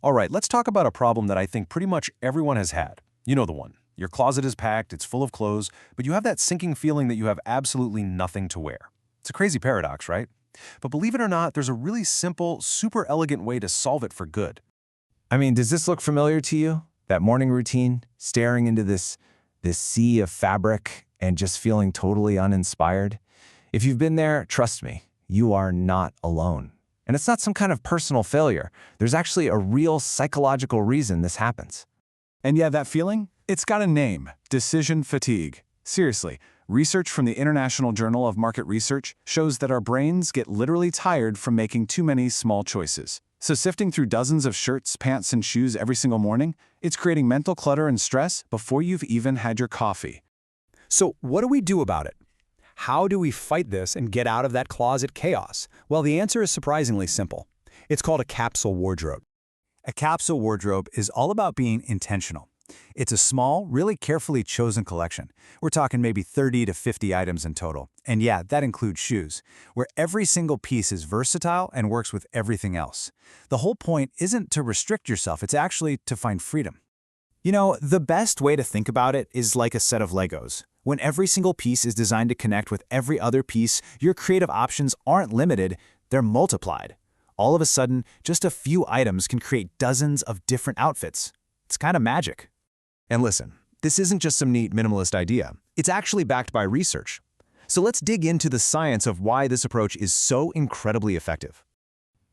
All right, let's talk about a problem that I think pretty much everyone has had. You know the one. Your closet is packed, it's full of clothes, but you have that sinking feeling that you have absolutely nothing to wear. It's a crazy paradox, right? But believe it or not, there's a really simple, super elegant way to solve it for good. I mean, does this look familiar to you? That morning routine, staring into this sea of fabric and just feeling totally uninspired? If you've been there, trust me, you are not alone. And it's not some kind of personal failure. There's actually a real psychological reason this happens. And yeah, that feeling? It's got a name: decision fatigue. Seriously, research from the International Journal of Market Research shows that our brains get literally tired from making too many small choices. So sifting through dozens of shirts, pants, and shoes every single morning, it's creating mental clutter and stress before you've even had your coffee. So what do we do about it? How do we fight this and get out of that closet chaos? Well, the answer is surprisingly simple. It's called a capsule wardrobe. A capsule wardrobe is all about being intentional. It's a small, really carefully chosen collection. We're talking maybe 30 to 50 items in total. And yeah, that includes shoes, where every single piece is versatile and works with everything else. The whole point isn't to restrict yourself, it's actually to find freedom. You know, the best way to think about it is like a set of Legos. When every single piece is designed to connect with every other piece, your creative options aren't limited, they're multiplied. All of a sudden, just a few items can create dozens of different outfits. It's kind of magic. And listen, this isn't just some neat minimalist idea. It's actually backed by research. So let's dig into the science of why this approach is so incredibly effective.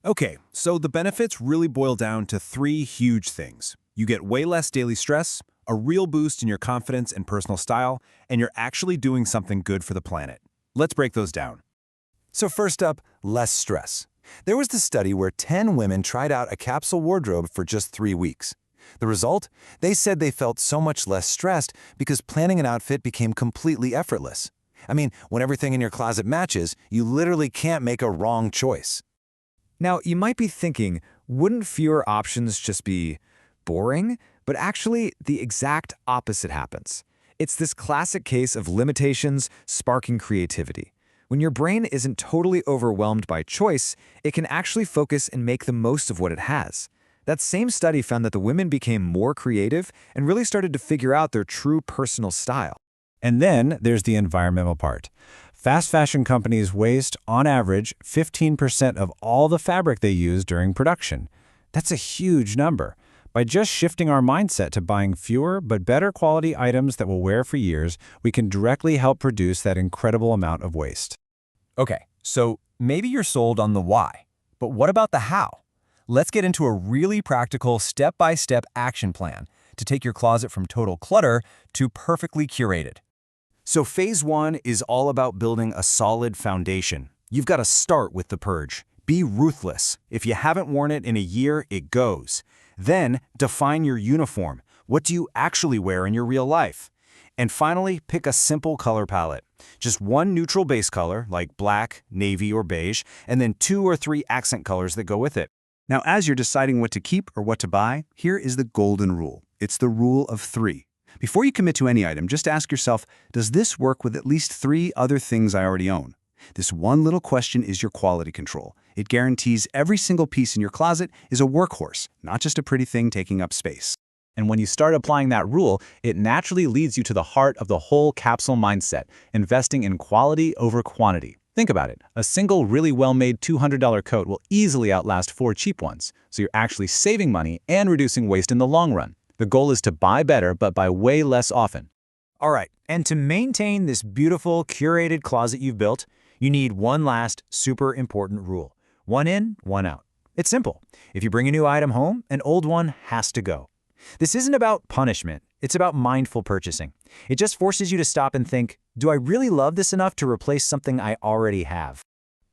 Okay, so the benefits really boil down to three huge things. You get way less daily stress, a real boost in your confidence and personal style, and you're actually doing something good for the planet. Let's break those down. So first up, less stress. There was this study where 10 women tried out a capsule wardrobe for just 3 weeks. The result? They said they felt so much less stressed because planning an outfit became completely effortless. I mean, when everything in your closet matches, you literally can't make a wrong choice. Now, you might be thinking, wouldn't fewer options just be boring? But actually, the exact opposite happens. It's this classic case of limitations sparking creativity. When your brain isn't totally overwhelmed by choice, it can actually focus and make the most of what it has. That same study found that the women became more creative and really started to figure out their true personal style. And then there's the environmental part. Fast fashion companies waste, on average, 15% of all the fabric they use during production. That's a huge number. By just shifting our mindset to buying fewer but better quality items that we'll wear for years, we can directly help reduce that incredible amount of waste. Okay, so maybe you're sold on the why, but what about the how? Let's get into a really practical step-by-step action plan to take your closet from total clutter to perfectly curated. So phase 1 is all about building a solid foundation. You've got to start with the purge. Be ruthless. If you haven't worn it in a year, it goes. Then, define your uniform. What do you actually wear in your real life? And finally, pick a simple color palette. Just one neutral base color, like black, navy, or beige, and then 2 or 3 accent colors that go with it. Now, as you're deciding what to keep or what to buy, here is the golden rule. It's the rule of 3. Before you commit to any item, just ask yourself, does this work with at least 3 other things I already own? This one little question is your quality control. It guarantees every single piece in your closet is a workhorse, not just a pretty thing taking up space. And when you start applying that rule, it naturally leads you to the heart of the whole capsule mindset, investing in quality over quantity. Think about it. A single really well-made $200 coat will easily outlast 4 cheap ones, so you're actually saving money and reducing waste in the long run. The goal is to buy better, but buy way less often. All right, and to maintain this beautiful, curated closet you've built, you need one last super important rule. One in, one out. It's simple. If you bring a new item home, an old one has to go. This isn't about punishment. It's about mindful purchasing. It just forces you to stop and think, do I really love this enough to replace something I already have?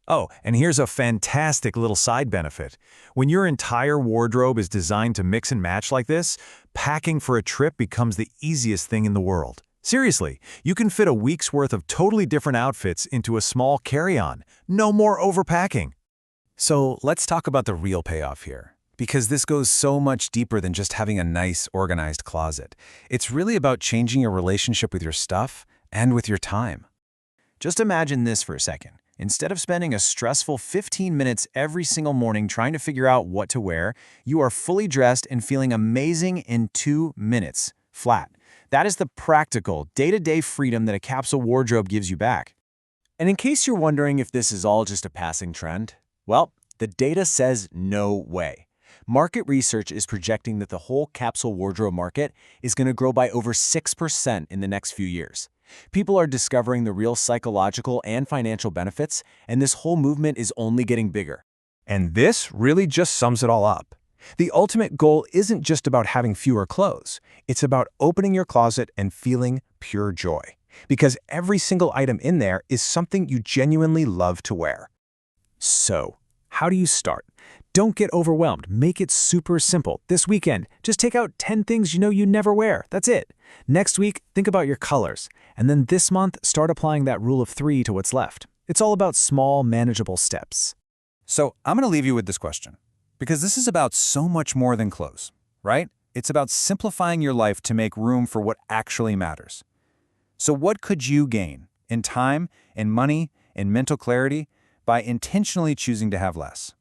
Oh, and here's a fantastic little side benefit. When your entire wardrobe is designed to mix and match like this, packing for a trip becomes the easiest thing in the world. Seriously, you can fit a week's worth of totally different outfits into a small carry-on. No more overpacking. So let's talk about the real payoff here, because this goes so much deeper than just having a nice, organized closet. It's really about changing your relationship with your stuff and with your time. Just imagine this for a second. Instead of spending a stressful 15 minutes every single morning trying to figure out what to wear, you are fully dressed and feeling amazing in 2 minutes, flat. That is the practical, day-to-day freedom that a capsule wardrobe gives you back. And in case you're wondering if this is all just a passing trend, well, the data says no way. Market research is projecting that the whole capsule wardrobe market is going to grow by over 6% in the next few years. People are discovering the real psychological and financial benefits, and this whole movement is only getting bigger. And this really just sums it all up. The ultimate goal isn't just about having fewer clothes. It's about opening your closet and feeling pure joy. Because every single item in there is something you genuinely love to wear. So, how do you start? Don't get overwhelmed. Make it super simple. This weekend, just take out 10 things you know you never wear. That's it. Next week, think about your colors. And then this month, start applying that rule of 3 to what's left. It's all about small, manageable steps. So I'm going to leave you with this question, because this is about so much more than clothes, right? It's about simplifying your life to make room for what actually matters. So what could you gain in time, in money, in mental clarity by intentionally choosing to have less?